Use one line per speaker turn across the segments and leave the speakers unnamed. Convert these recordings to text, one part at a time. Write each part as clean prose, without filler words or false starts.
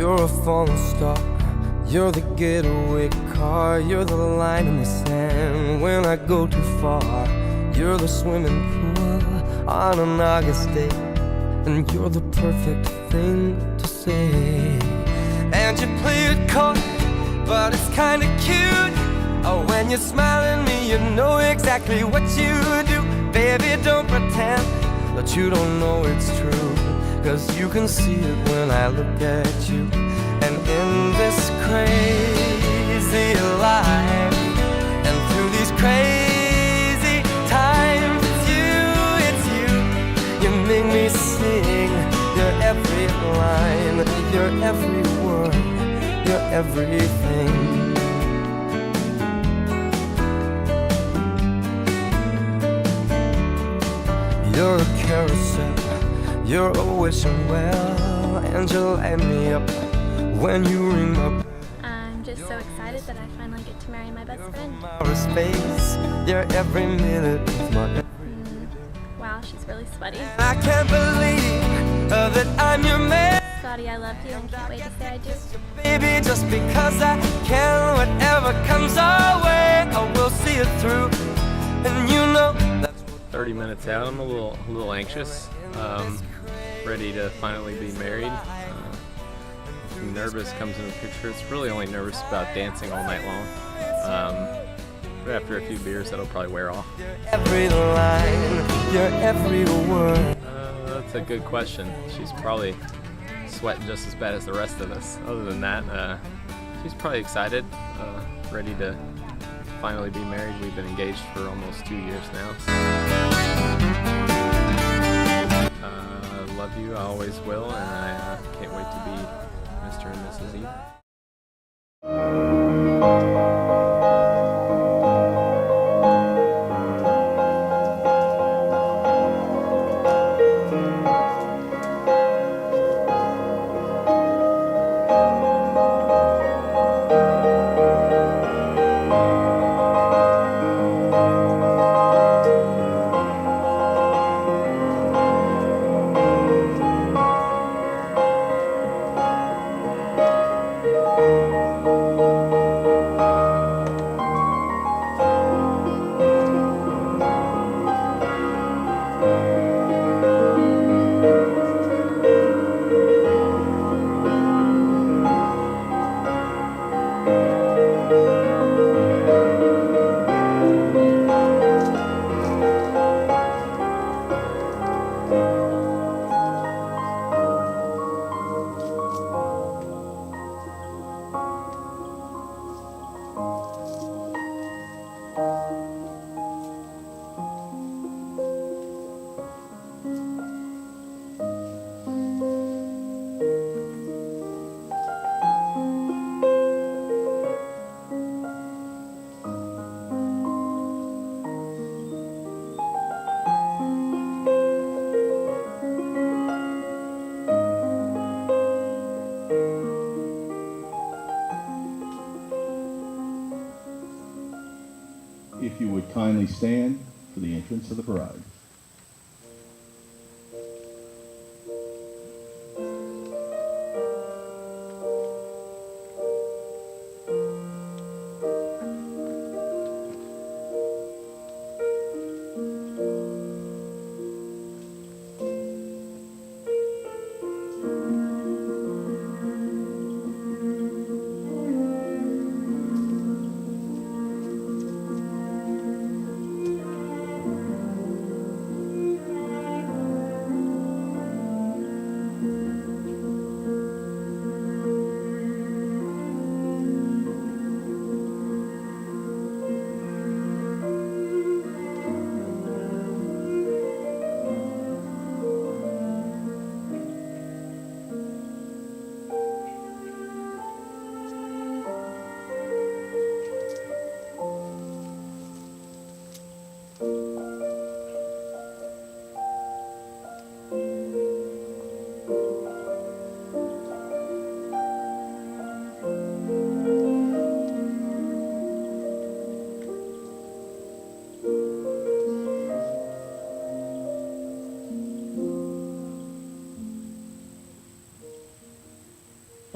You're a falling star, you're the getaway car, you're the line in the sand when I go too far. You're the swimming pool on an August day, and you're the perfect thing to say. And you play it coy, but it's kinda cute. Oh, when you smile at me, you know exactly what you do. Baby, don't pretend that you don't know it's true, 'cause you can see it when I look at you. And in this crazy life, and through these crazy times, it's you, you make me sing. You're every line, you're every word, you're everything. You're a carousel, you're always well, and you light me up when you ring my.
I'm just so excited that I finally get to marry my best friend.
Space, you're every minute of my.
Wow, she's really sweaty.
I can't believe that I'm your man.
Scotty, I love you and can't wait to say I do.
Baby, just because I can, whatever comes our way, I will see it through, and you know that's.
30 minutes out, I'm a little anxious, ready to finally be married. Nervous comes in the picture. It's really only nervous about dancing all night long. But after a few beers, that'll probably wear off.
Every line, your every word.
That's a good question. She's probably sweating just as bad as the rest of us. Other than that, she's probably excited, ready to finally be married. We've been engaged for almost 2 years now. I love you, I always will, and I can't wait to be Mr. and Mrs. Edelen.
If you would kindly stand for the entrance of the bride.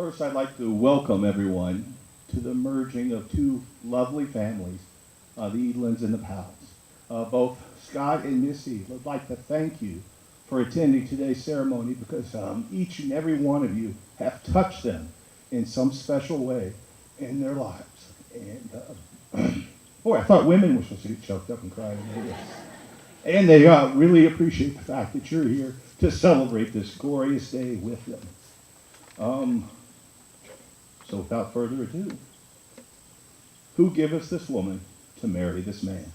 First, I'd like to welcome everyone to the merging of two lovely families, the Edelens and the Powells. Both Scott and Misti would like to thank you for attending today's ceremony because each and every one of you have touched them in some special way in their lives. And boy, I thought women were supposed to get choked up and cry. And they really appreciate the fact that you're here to celebrate this glorious day with them. So without further ado, who giveth this woman to marry this man?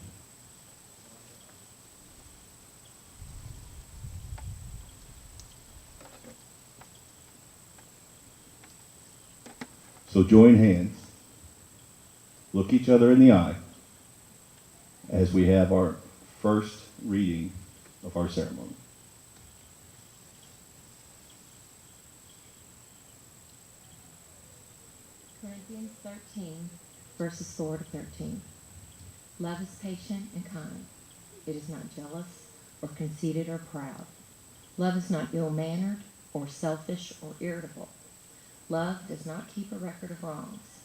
So join hands, look each other in the eye as we have our first reading of our ceremony.
Corinthians 13, verses 4 to 13. Love is patient and kind. It is not jealous or conceited or proud. Love is not ill-mannered or selfish or irritable. Love does not keep a record of wrongs.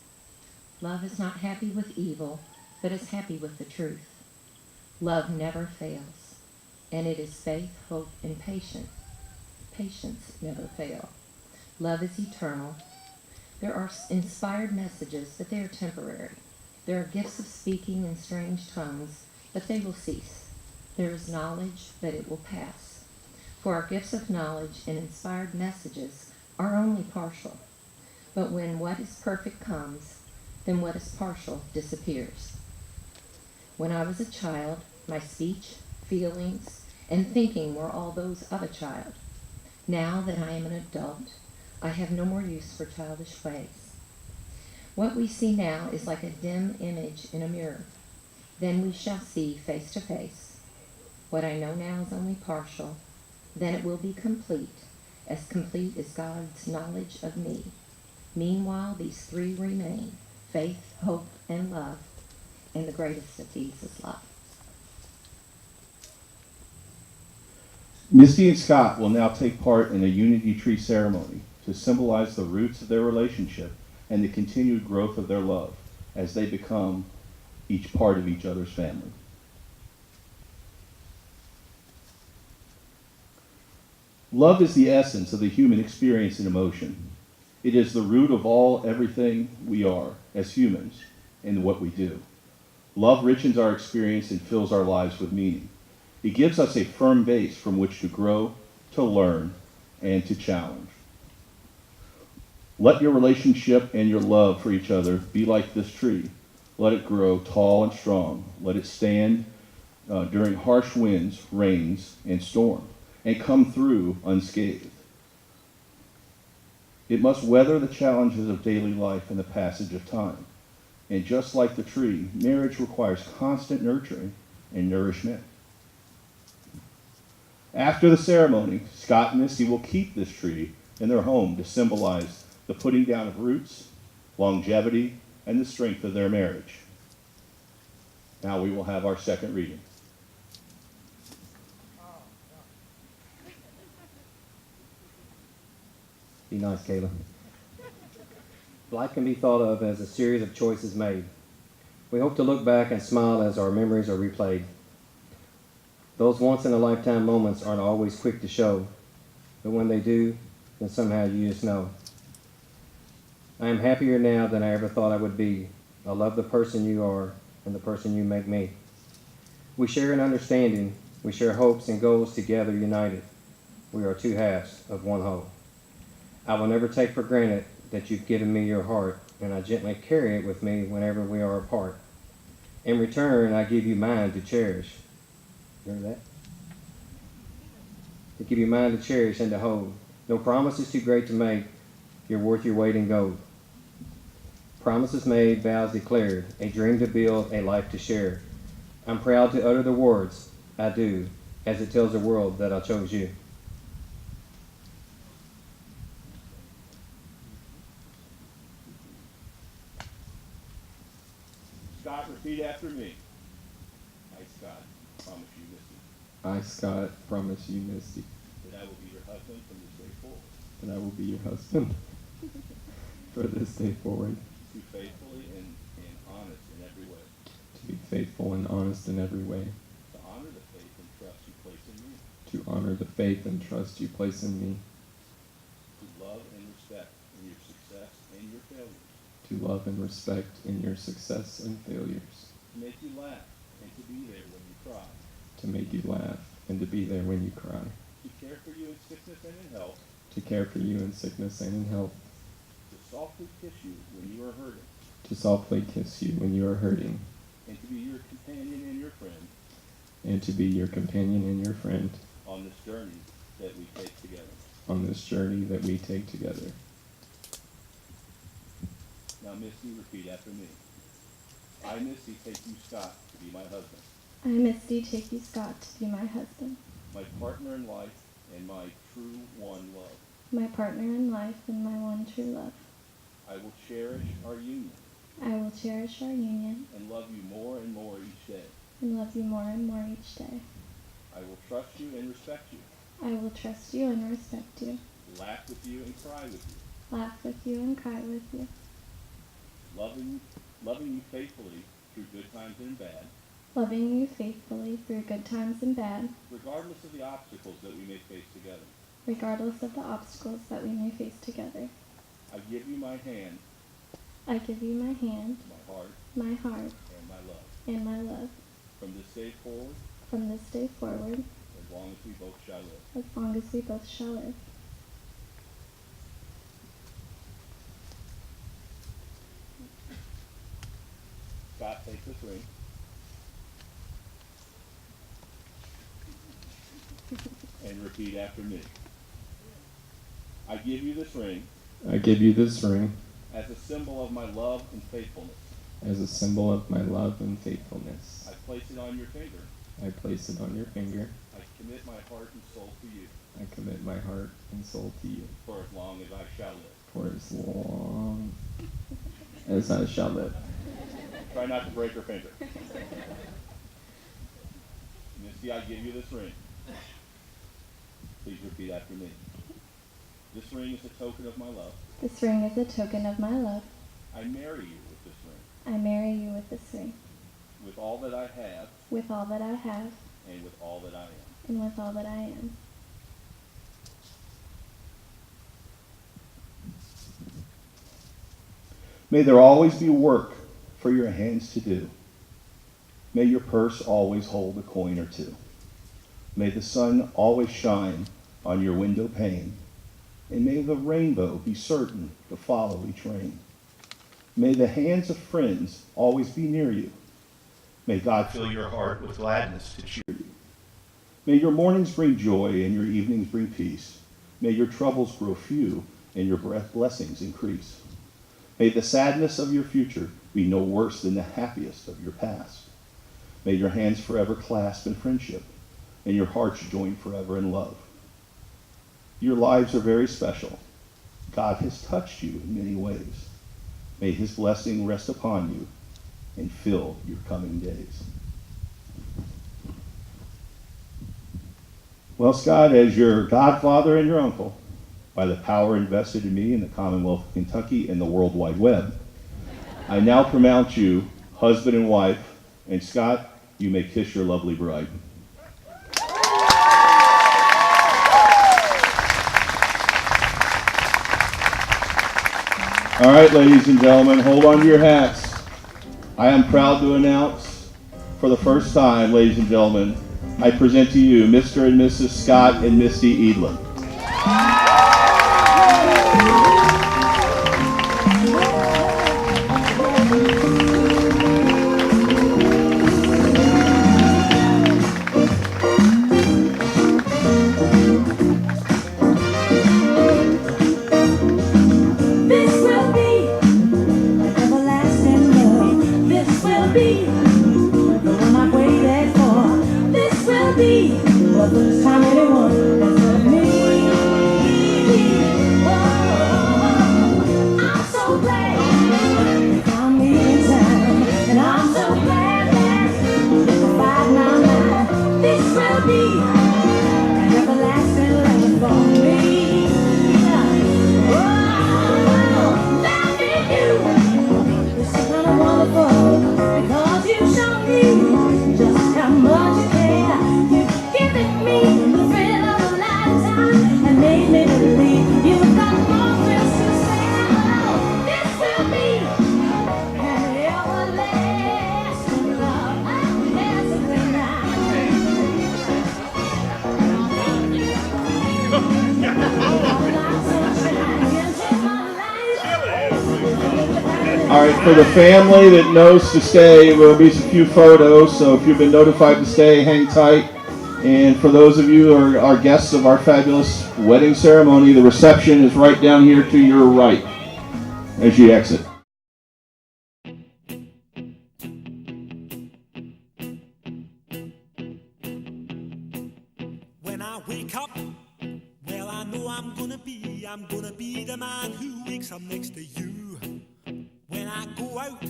Love is not happy with evil, but is happy with the truth. Love never fails, and it is faith, hope, and patience. Patience never fail. Love is eternal. There are inspired messages, but they are temporary. There are gifts of speaking in strange tongues, but they will cease. There is knowledge, but it will pass. For our gifts of knowledge and inspired messages are only partial. But when what is perfect comes, then what is partial disappears. When I was a child, my speech, feelings, and thinking were all those of a child. Now that I am an adult, I have no more use for childish ways. What we see now is like a dim image in a mirror. Then we shall see face to face. What I know now is only partial. Then it will be complete as God's knowledge of me. Meanwhile, these three remain: faith, hope, and love. And the greatest of these is love.
Misti and Scott will now take part in a unity tree ceremony to symbolize the roots of their relationship and the continued growth of their love as they become each part of each other's family. Love is the essence of the human experience and emotion. It is the root of everything we are as humans and what we do. Love richens our experience and fills our lives with meaning. It gives us a firm base from which to grow, to learn, and to challenge. Let your relationship and your love for each other be like this tree. Let it grow tall and strong. Let it stand during harsh winds, rains, and storm, and come through unscathed. It must weather the challenges of daily life and the passage of time. And just like the tree, marriage requires constant nurturing and nourishment. After the ceremony, Scott and Misti will keep this tree in their home to symbolize the putting down of roots, longevity, and the strength of their marriage. Now we will have our second reading.
Be nice, Kayla. Life can be thought of as a series of choices made. We hope to look back and smile as our memories are replayed. Those once-in-a-lifetime moments aren't always quick to show, but when they do, then somehow you just know. I am happier now than I ever thought I would be. I love the person you are and the person you make me. We share an understanding. We share hopes and goals together united. We are two halves of one whole. I will never take for granted that you've given me your heart, and I gently carry it with me whenever we are apart. In return, I give you mine to cherish. Remember that? To give you mine to cherish and to hold. No promise is too great to make. You're worth your weight in gold. Promises made, vows declared, a dream to build, a life to share. I'm proud to utter the words, I do, as it tells the world that I chose you.
Scott, repeat after me. I, Scott, promise you, Misti,
I, Scott, promise you, Misti,
that I will be your husband from this day forward.
that I will be your husband
for this day forward,
to be faithfully and honest in every way,
to be faithful and honest in every way,
to honor the faith and trust you place in me,
to honor the faith and trust you place in me,
to love and respect in your success and your failures,
to love and respect in your success and failures,
to make you laugh and to be there when you cry,
to make you laugh and to be there when you cry,
to care for you in sickness and in health,
to care for you in sickness and in health,
to softly kiss you when you are hurting,
to softly kiss you when you are hurting,
and to be your companion and your friend
and to be your companion and your friend
on this journey that we take together.
on this journey that we take together.
Now, Misty, repeat after me. I, Misty, take you, Scott, to be my husband,
I, Misty, take you, Scott, to be my husband,
my partner in life, and my true one love.
my partner in life and my one true love.
I will cherish our union
I will cherish our union
and love you more and more each day.
and love you more and more each day.
I will trust you and respect you,
I will trust you and respect you,
laugh with you and cry with you,
laugh with you and cry with you,
loving you faithfully through good times and bad,
loving you faithfully through good times and bad,
regardless of the obstacles that we may face together.
regardless of the obstacles that we may face together.
I give you my hand,
I give you my hand,
my heart,
my heart,
and my love.
and my love.
From this day forward,
From this day forward,
as long as we both shall live.
as long as we both shall live.
Scott, take this ring. And repeat after me. I give you this ring
I give you this ring
as a symbol of my love and faithfulness.
as a symbol of my love and faithfulness.
I place it on your finger.
I place it on your finger.
I commit my heart and soul to you
I commit my heart and soul to you
for as long as I shall live.
for as long as I shall live.
Try not to break her finger. Misty, I give you this ring. Please repeat after me. This ring is a token of my love.
This ring is a token of my love.
I marry you with this ring,
I marry you with this ring,
with all that I have
with all that I have
and with all that I am.
and with all that I am.
May there always be work for your hands to do. May your purse always hold a coin or two. May the sun always shine on your window pane, and may the rainbow be certain to follow each rain. May the hands of friends always be near you. May God fill your heart with gladness to cheer you. May your mornings bring joy and your evenings bring peace. May your troubles grow few and your blessings increase. May the sadness of your future be no worse than the happiest of your past. May your hands forever clasp in friendship and your hearts join forever in love. Your lives are very special. God has touched you in many ways. May his blessing rest upon you and fill your coming days. Well, Scott, as your godfather and your uncle, by the power invested in me in the Commonwealth of Kentucky and the World Wide Web, I now pronounce you husband and wife, and Scott, you may kiss your lovely bride. All right, ladies and gentlemen, hold on to your hats. I am proud to announce, for the first time, ladies and gentlemen, I present to you Mr. and Mrs. Scott and Misty Edelen.
The first time anyone has heard me.
All right, for the family that knows to stay, there will be a few photos, so if you've been notified to stay, hang tight. And for those of you who are our guests of our fabulous wedding ceremony, the reception is right down here to your right as you exit.
When I wake up, well, I know I'm gonna be the man who wakes up next to you. When I go out,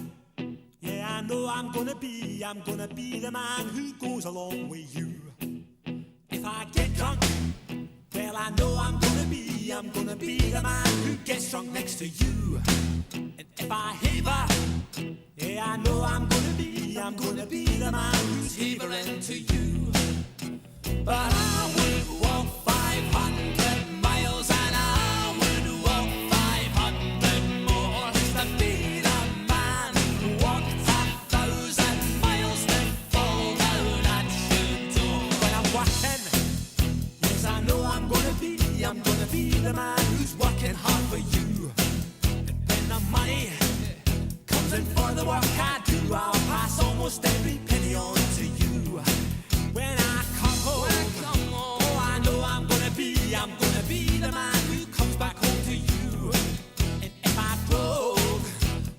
yeah, I know I'm gonna be the man who goes along with you. If I get drunk, well, I know I'm gonna be the man who gets drunk next to you. And if I haver, yeah, I know I'm gonna be the man who's havering to you. But I would walk 500 miles and I would walk 500 more just to be the man who walked 1,000 miles to fall down at your door. When I'm working, yes, I know I'm gonna be the man who's working hard for you. And when the money comes in for the work I do, I'll pass almost every penny on to you. When I come home, oh, I know I'm gonna be the man who comes back home to you. And if I drove,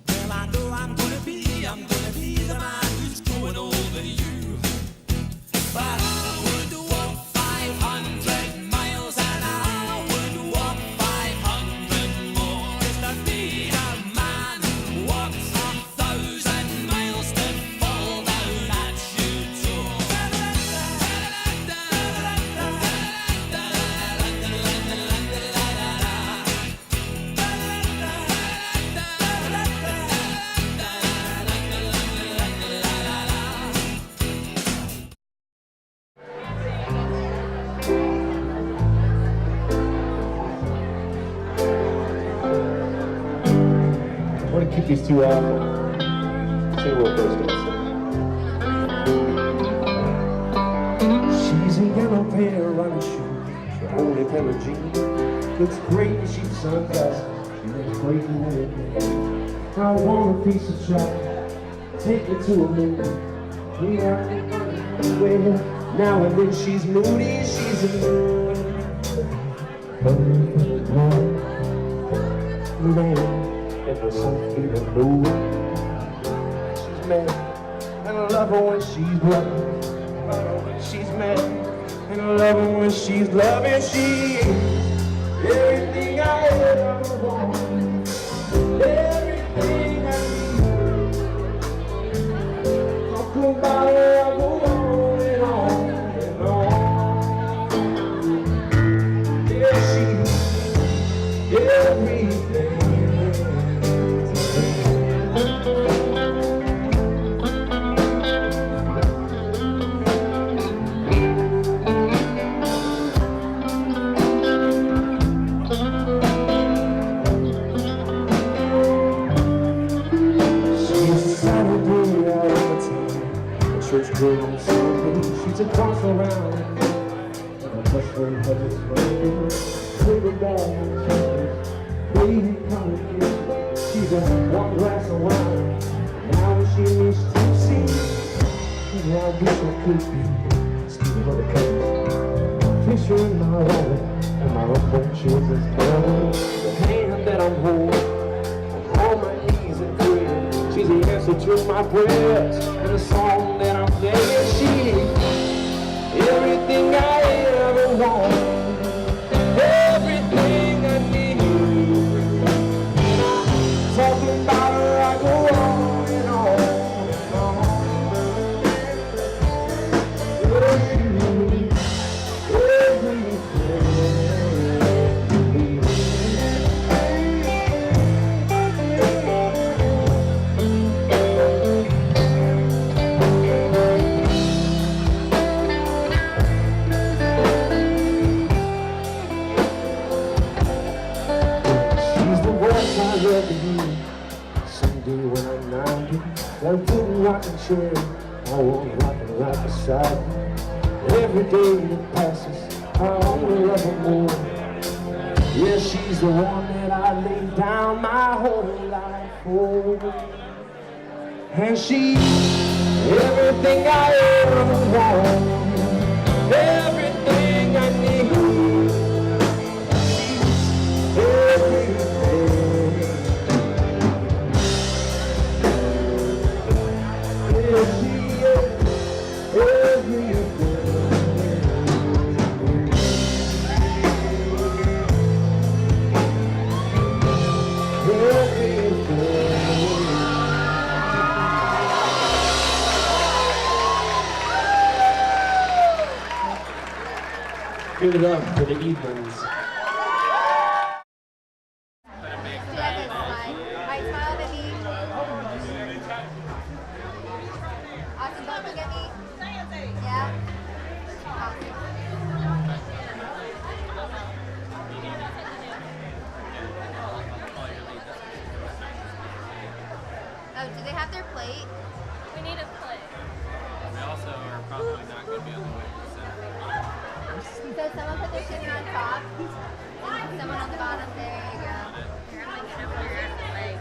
well, I know I'm gonna be the man who's going over you. But I would walk 500 miles and I would walk 500 more just to be the man who walks 1,000 miles to fall down at your door.
I want to kick these two off. Say a word first, guys. She's a yellow pair of running shoes, a holy pair of jeans. Looks great in she's sunglasses. She looks great in everything. I want a piece of chocolate. Take me to a movie. We are anywhere. Now and then she's moody. She's a mood. Man. And there's something to know. She's mad, and I love her when she's loving. She's mad, and I love her when she's loving. She is everything I ever want, everything I need. Talk about her, I go on and on and on. Yeah, she's everything. Church girl on Sunday, she's a cross around. And a bus for a public school. Paper bag, baby college kid. She's a one glass of wine. Now when she needs to see, now I wish I could be Steve for the colors. Fisher in my wallet, and my unborn children's blood. The hand that I'm holding, on my knees and prayer. She's the answer to my prayers, and the song that I'm playing. She everything I ever want, everything I need. And I'm talking about her, I go on and on and on. Everything. I love you. Someday when I'm 90, I'll put a rocking chair. I won't rock it right beside me. Every day that passes, I only love her more. Yeah, she's the one that I laid down my whole life for. And she's everything I ever want, everything I need. She's everything. Yeah, she is everything. Give it up for the Edens.
Oh, do they have their plate? We need a plate.
We also are probably not going to be on the way to the center.
So someone put their chicken on top, and someone on the bottom. There you go. Here, I'm gonna get over here at the leg.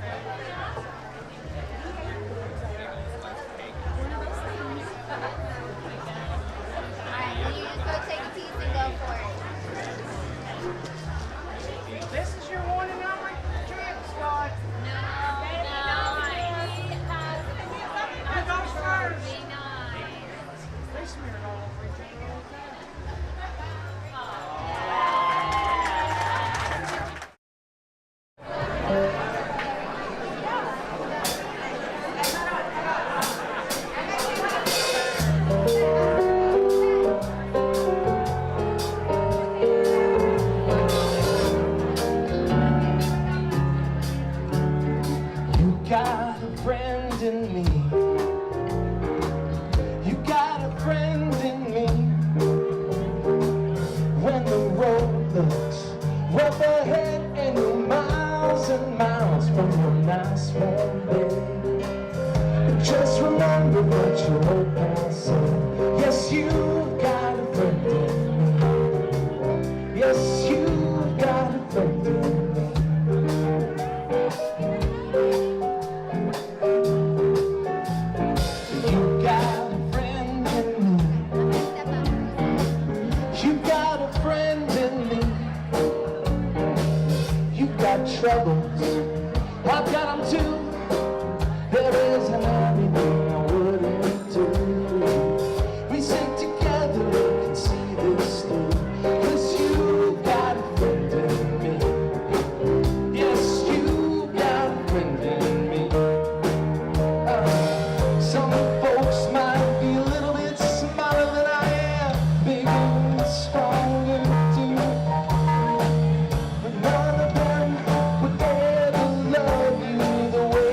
Alright, then you just go take a piece and go for it.
This is your one and only trip, Scott.
No.
Who goes first?
Be nice.
They smeared all over each other. You got a friend in me. You got a friend in me. When the road looks rough ahead and you're miles and miles from your nice warm bed, just remember what your old past said. Yes, you've got a friend in me. Yes, you've got a friend in me. You got a friend in me. You got a friend in me. You got troubles, I've got them too. There isn't anything I wouldn't do. We sit together and can see this through. 'Cause you got a friend in me. Yes, you got a friend in me. Some folks might be a little bit smarter than I am, bigger and stronger too. But none of them would ever love you the way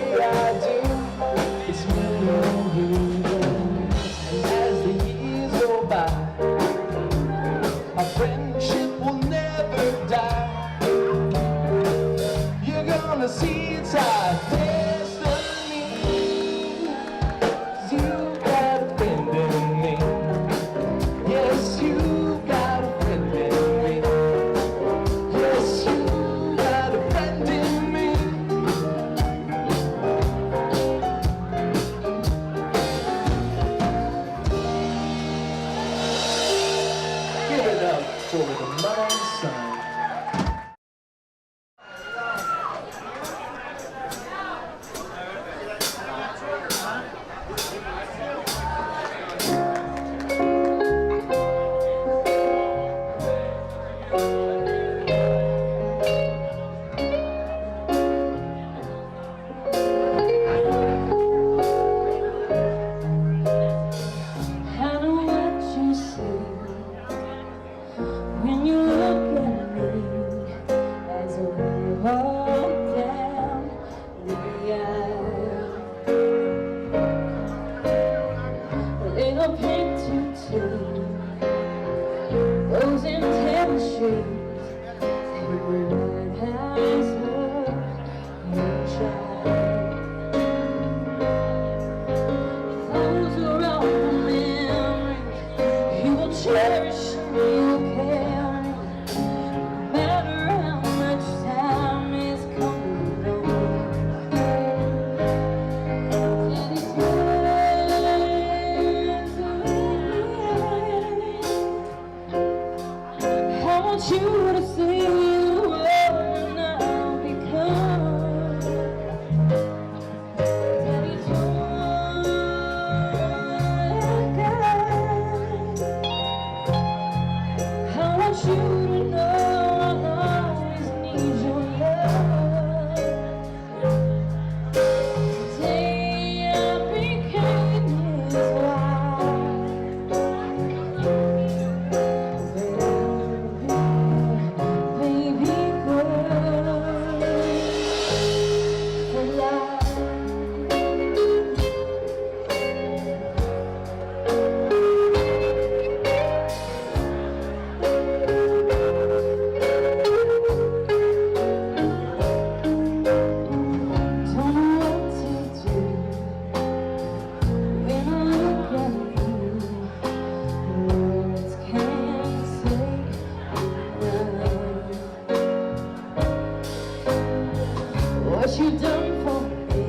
what you've done for me.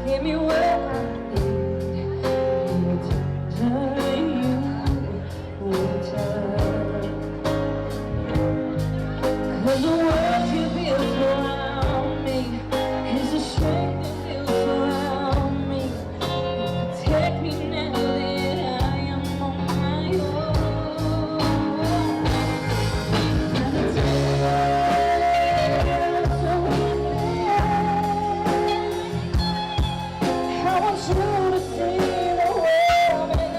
Give me what I need. Turn you with time. 'Cause the world you built around me is the strength that built around me. Protect me now that I am on my own. And it's so I want you to see the world and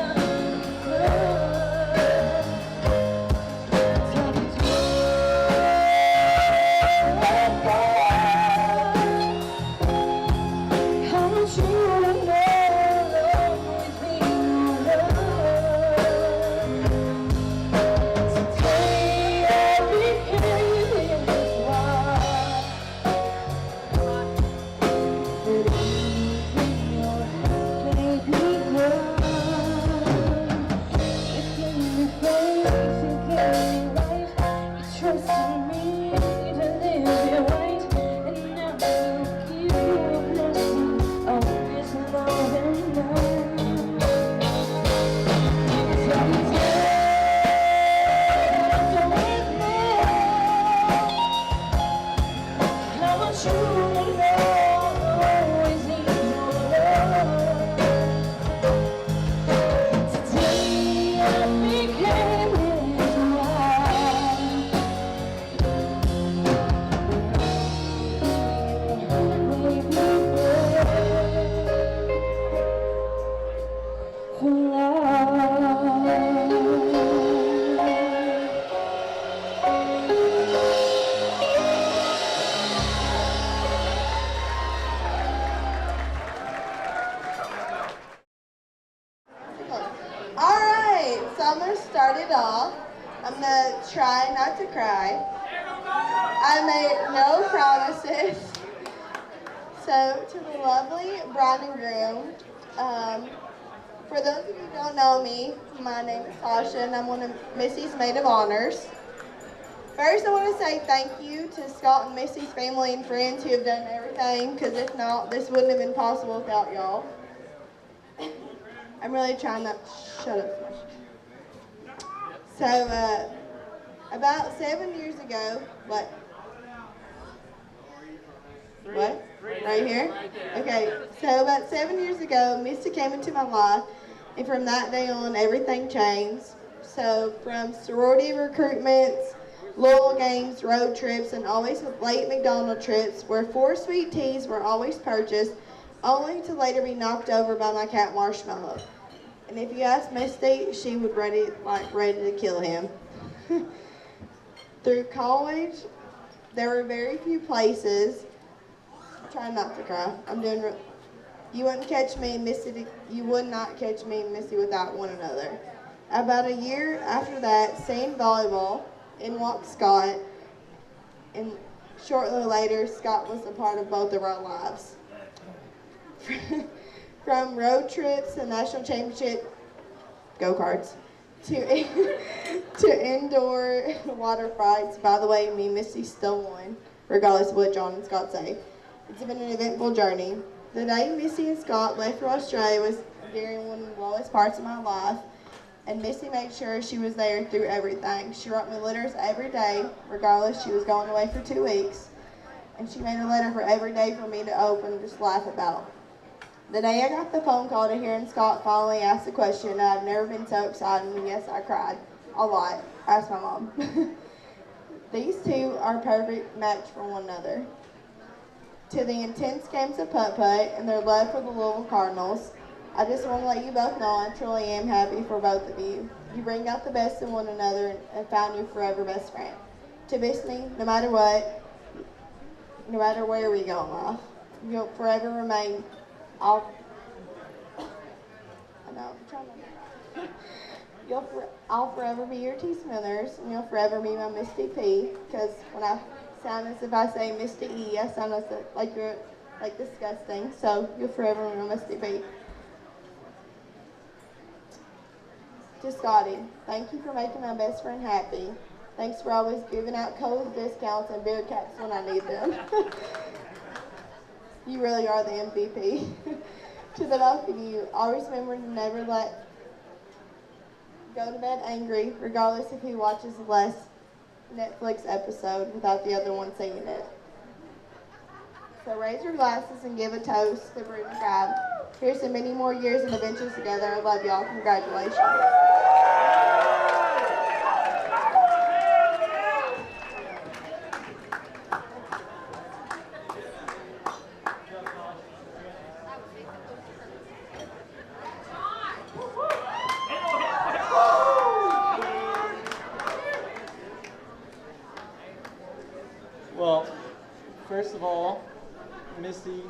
Alright, so I'm going to start it off. I'm going to try not to cry. I made no promises. So, to the lovely bride and groom, for those of you who don't know me, my name is Tasha and I'm one of Misty's Maid of Honors. First, I want to say thank you to Scott and Misty's family and friends who have done everything, because if not, this wouldn't have been possible without y'all. I'm really trying not to shut up. So, about 7 years ago, what? Right here? Okay, so about 7 years ago, Misty came into my life, and from that day on, everything changed. So, from sorority recruitments, Louisville games, road trips, and always late McDonald's trips, where 4 sweet teas were always purchased, only to later be knocked over by my cat Marshmallow. And if you ask Misty, she would ready to kill him. Through college, there were very few places. I'm trying not to cry. You wouldn't catch me and Misty. You would not catch me and Misty without one another. About a year after that, seeing volleyball, in walked Scott, and shortly later, Scott was a part of both of our lives. From road trips to national championship go-karts to indoor water fights. By the way, me and Misty still won, regardless of what John and Scott say. It's been an eventful journey. The day Misty and Scott left for Australia was during one of the lowest parts of my life, and Misty made sure she was there through everything. She wrote me letters every day, regardless. She was going away for 2 weeks, and she made a letter for every day for me to open and just laugh about. The day I got the phone call to hearing Scott finally ask the question, I've never been so excited, and yes, I cried a lot. Ask my mom. These two are a perfect match for one another. To the intense games of putt-putt and their love for the Louisville Cardinals, I just want to let you both know I truly am happy for both of you. You bring out the best in one another and found your forever best friend. To Misti, no matter what, no matter where we go in life, you'll forever remain I'll forever be your teaspooners, and you'll forever be my Misty P, because when I sound as if I say Misty E, I sound as if, like you're like disgusting, so you'll forever be my Misty P. To Scotty, thank you for making my best friend happy. Thanks for always giving out codes, discounts, and beer caps when I need them. You really are the MVP. To the both of you, always remember to never go to bed angry, regardless if he watches the last Netflix episode without the other one seeing it. So raise your glasses and give a toast to Brute and Crab. Here's to many more years and adventures together. I love y'all. Congratulations.
Well, first of all, Misty,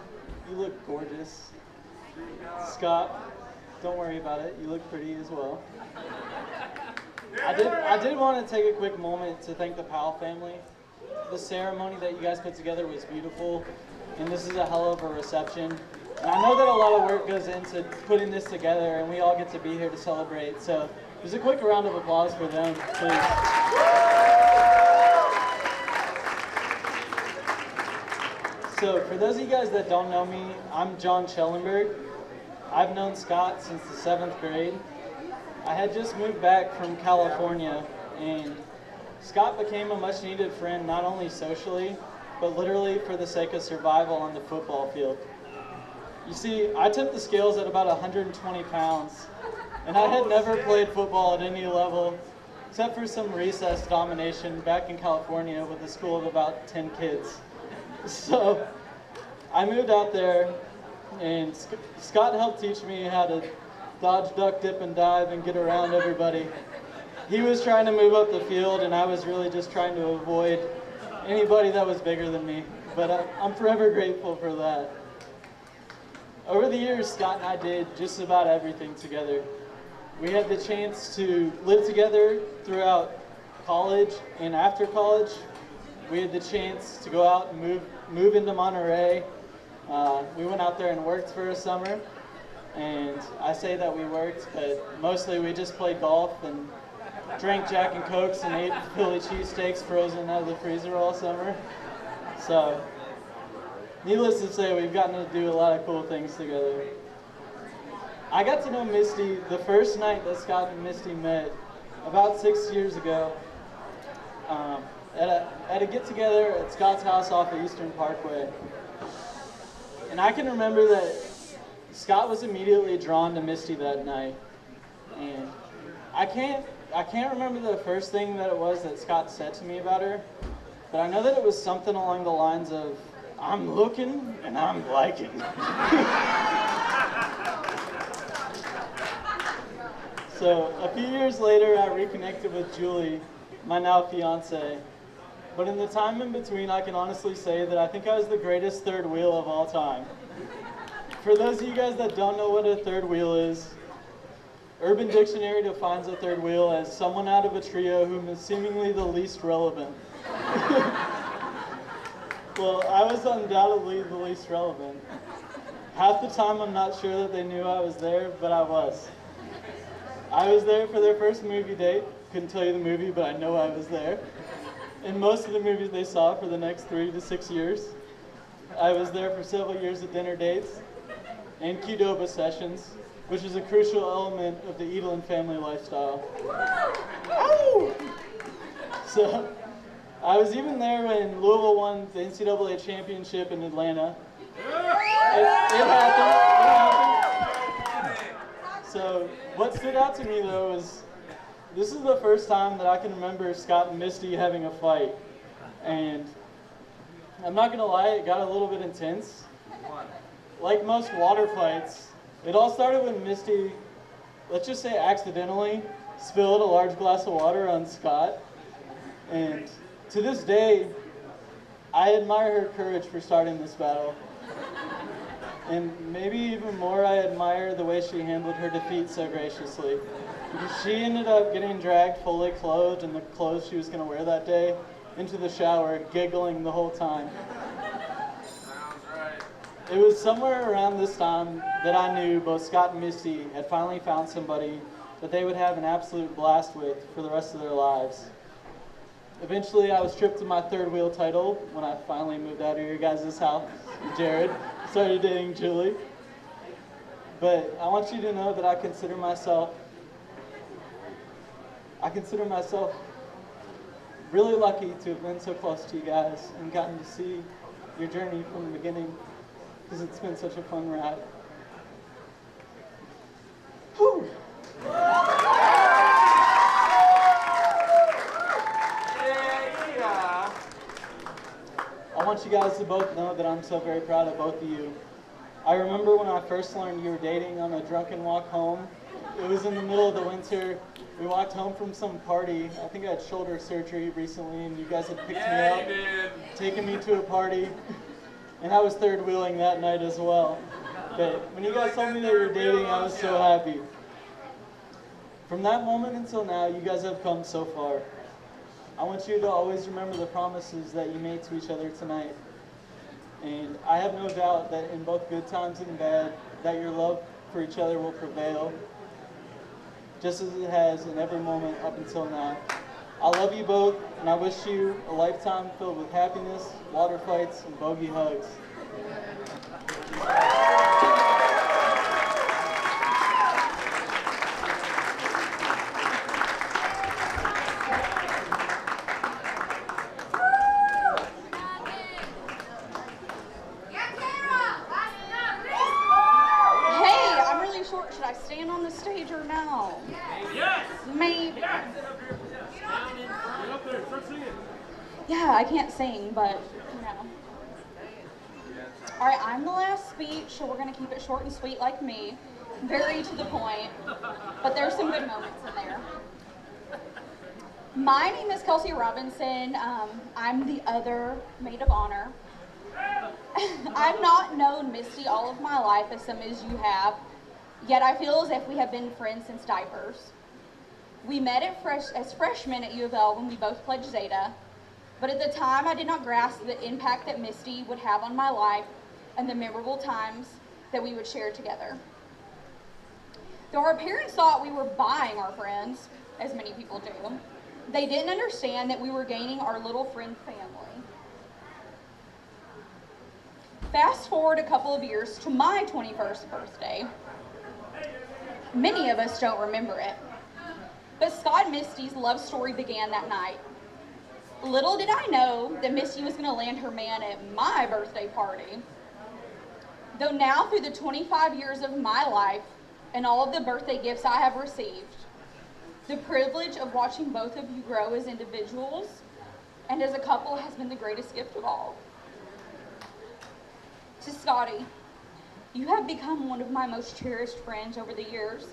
you look gorgeous. Scott, don't worry about it. You look pretty as well. I did want to take a quick moment to thank the Powell family. The ceremony that you guys put together was beautiful, and this is a hell of a reception. And I know that a lot of work goes into putting this together, and we all get to be here to celebrate. So just a quick round of applause for them, please. So for those of you guys that don't know me, I'm John Schellenberg. I've known Scott since the 7th grade. I had just moved back from California, and Scott became a much needed friend, not only socially, but literally for the sake of survival on the football field. You see, I took the scales at about 120 pounds, and I had never played football at any level, except for some recess domination back in California with a school of about 10 kids. So I moved out there, and Scott helped teach me how to dodge, duck, dip, and dive and get around everybody. He was trying to move up the field, and I was really just trying to avoid anybody that was bigger than me. But I'm forever grateful for that. Over the years, Scott and I did just about everything together. We had the chance to live together throughout college and after college. We had the chance to go out and move into Monterey. We went out there and worked for a summer. And I say that we worked, but mostly we just played golf and drank Jack and Cokes and ate Philly cheesesteaks frozen out of the freezer all summer. So, needless to say, we've gotten to do a lot of cool things together. I got to know Misty the first night that Scott and Misty met, about 6 years ago, at a get-together at Scott's house off of Eastern Parkway. And I can remember that Scott was immediately drawn to Misty that night. And I can't remember the first thing that it was that Scott said to me about her, but I know that it was something along the lines of, "I'm looking and I'm liking." So a few years later, I reconnected with Julie, my now fiance. But in the time in between, I can honestly say that I think I was the greatest third wheel of all time. For those of you guys that don't know what a third wheel is, Urban Dictionary defines a third wheel as someone out of a trio whom is seemingly the least relevant. Well, I was undoubtedly the least relevant. Half the time I'm not sure that they knew I was there, but I was. I was there for their first movie date. Couldn't tell you the movie, but I know I was there. In most of the movies they saw for the next 3 to 6 years. I was there for several years of dinner dates and Qdoba sessions, which is a crucial element of the Edelen family lifestyle. So, I was even there when Louisville won the NCAA championship in Atlanta. It happened. So, what stood out to me though is this is the first time that I can remember Scott and Misty having a fight. And I'm not gonna lie, it got a little bit intense. Like most water fights, it all started when Misty, let's just say accidentally, spilled a large glass of water on Scott. And to this day, I admire her courage for starting this battle. And maybe even more, I admire the way she handled her defeat so graciously. Because she ended up getting dragged fully clothed in the clothes she was going to wear that day into the shower, giggling the whole time. It was somewhere around this time that I knew both Scott and Misty had finally found somebody that they would have an absolute blast with for the rest of their lives. Eventually, I was stripped of my third wheel title when I finally moved out of your guys' house. Jared started dating Julie. But I want you to know that I consider myself really lucky to have been so close to you guys and gotten to see your journey from the beginning, because it's been such a fun ride. Whew. I want you guys to both know that I'm so very proud of both of you. I remember when I first learned you were dating on a drunken walk home. It was in the middle of the winter. We walked home from some party. I think I had shoulder surgery recently, and you guys had picked me up, taken me to a party, and I was third wheeling that night as well. But when you guys told me that you were dating, I was so happy. From that moment until now, you guys have come so far. I want you to always remember the promises that you made to each other tonight. And I have no doubt that in both good times and bad, that your love for each other will prevail, just as it has in every moment up until now. I love you both, and I wish you a lifetime filled with happiness, water fights, and bogey hugs.
Yeah, I can't sing, but, you know. All right, I'm the last speech, so we're going to keep it short and sweet like me. Very to the point, but there's some good moments in there. My name is Kelsey Robinson. I'm the other maid of honor. I've not known Misty all of my life as some as you have, yet I feel as if we have been friends since diapers. We met as freshmen at U of L when we both pledged Zeta, but at the time I did not grasp the impact that Misty would have on my life and the memorable times that we would share together. Though our parents thought we were buying our friends, as many people do, they didn't understand that we were gaining our little friend family. Fast forward a couple of years to my 21st birthday. Many of us don't remember it, but Scott and Misty's love story began that night. Little did I know that Misty was going to land her man at my birthday party. Though now, through the 25 years of my life and all of the birthday gifts I have received, the privilege of watching both of you grow as individuals and as a couple has been the greatest gift of all. To Scotty, you have become one of my most cherished friends over the years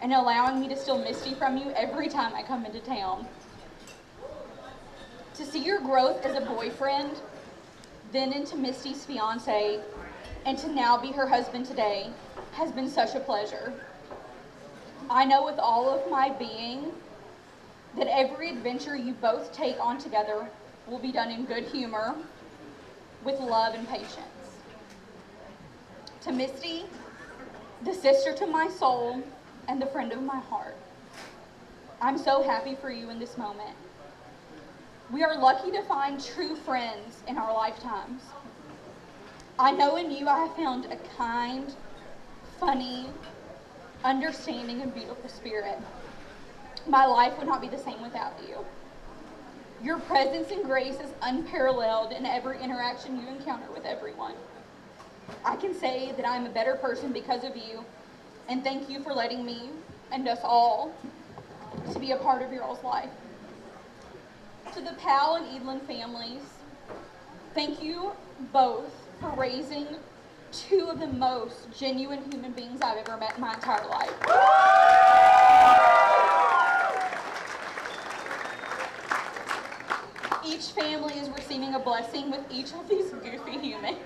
and allowing me to steal Misty from you every time I come into town. To see your growth as a boyfriend, then into Misty's fiance, and to now be her husband today has been such a pleasure. I know with all of my being that every adventure you both take on together will be done in good humor, with love and patience. To Misty, the sister to my soul and the friend of my heart, I'm so happy for you in this moment. We are lucky to find true friends in our lifetimes. I know in you I have found a kind, funny, understanding, and beautiful spirit. My life would not be the same without you. Your presence and grace is unparalleled in every interaction you encounter with everyone. I can say that I'm a better person because of you, and thank you for letting me and us all to be a part of your all's life. To the Powell and Edelen families, thank you both for raising two of the most genuine human beings I've ever met in my entire life. Each family is receiving a blessing with each of these goofy humans.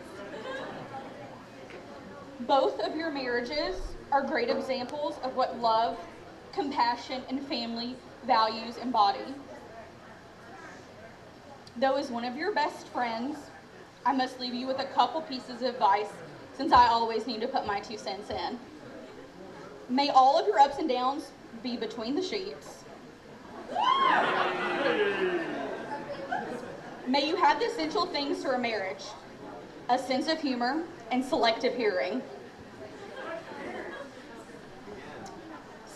Both of your marriages are great examples of what love, compassion, and family values embody. Though as one of your best friends, I must leave you with a couple pieces of advice since I always need to put my 2 cents in. May all of your ups and downs be between the sheets. May you have the essential things for a marriage: a sense of humor and selective hearing.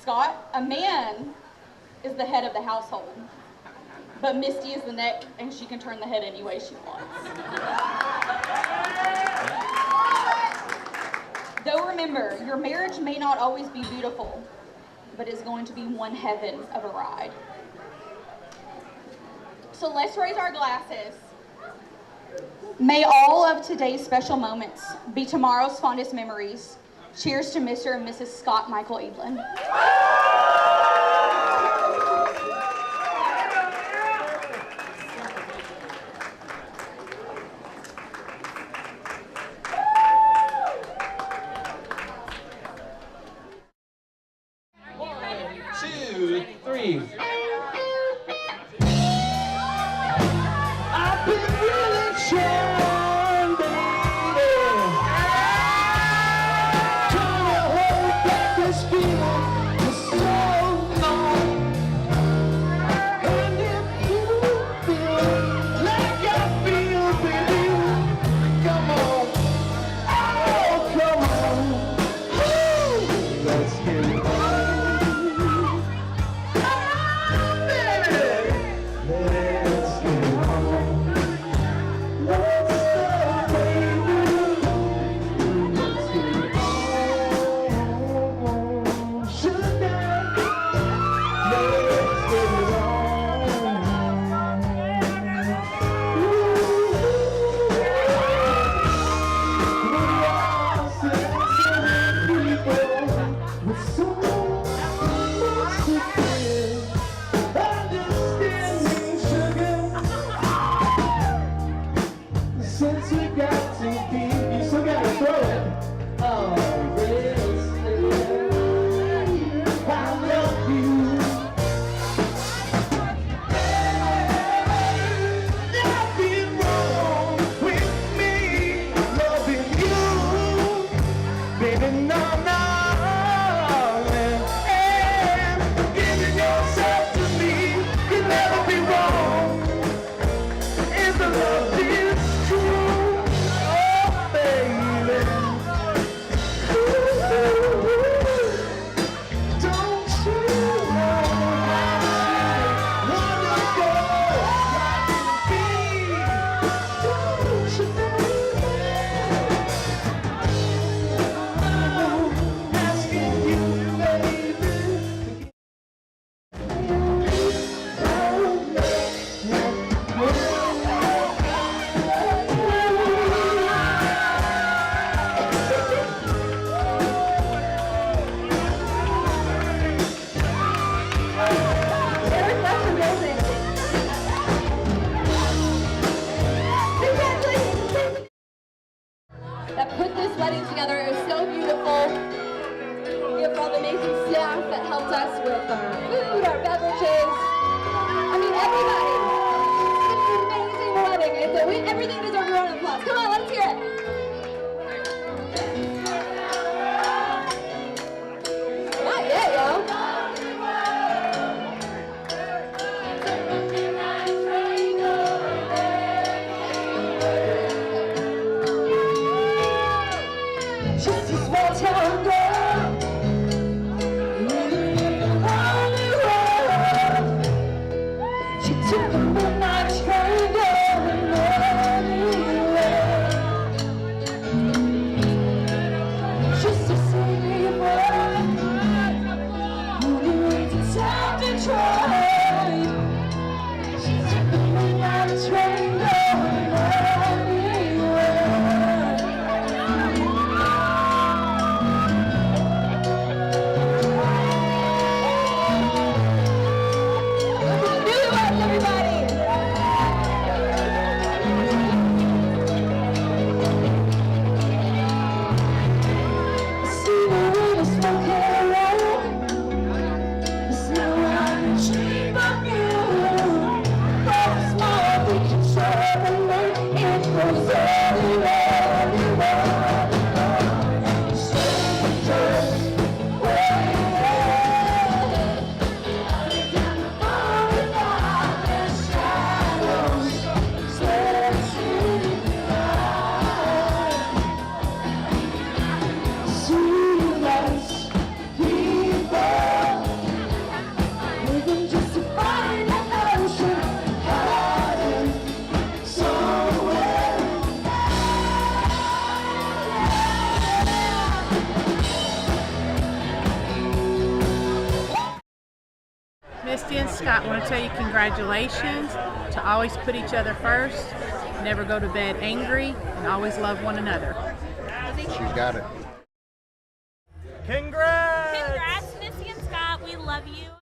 Scott, a man is the head of the household, but Misty is the neck, and she can turn the head any way she wants. Though remember, your marriage may not always be beautiful, but it's going to be one heaven of a ride. So let's raise our glasses. May all of today's special moments be tomorrow's fondest memories. Cheers to Mr. and Mrs. Scott Michael Edelen.
I've been really trying, baby, trying to hold back this feeling for so long. And if you feel like I feel, baby, come on, oh, come on, woo, let's get it on. Since we got too deep, you still gotta throw it. Oh, yes, I love you. Nothing wrong with me loving you, baby, no, no. And giving yourself to me can never be wrong. If the love is true, oh baby, don't you know how wonderful life can be? Don't you know? Asking you, baby.
That put this wedding together. It was so beautiful. We have all the amazing staff that helped us with our food, our beverages. I mean, everybody. It's been an amazing wedding. Everything deserves a round of applause. Come on, let's hear it. Not yet, yo.
Just a small town girl, living on the road. She took a midnight train going anywhere, just to see me born. Only way to town Detroit. She took a midnight train going anywhere. Slow
want to tell you congratulations, to always put each other first, never go to bed angry, and always love one another.
She's got it.
Congrats!
Congrats, Missy and Scott. We love you.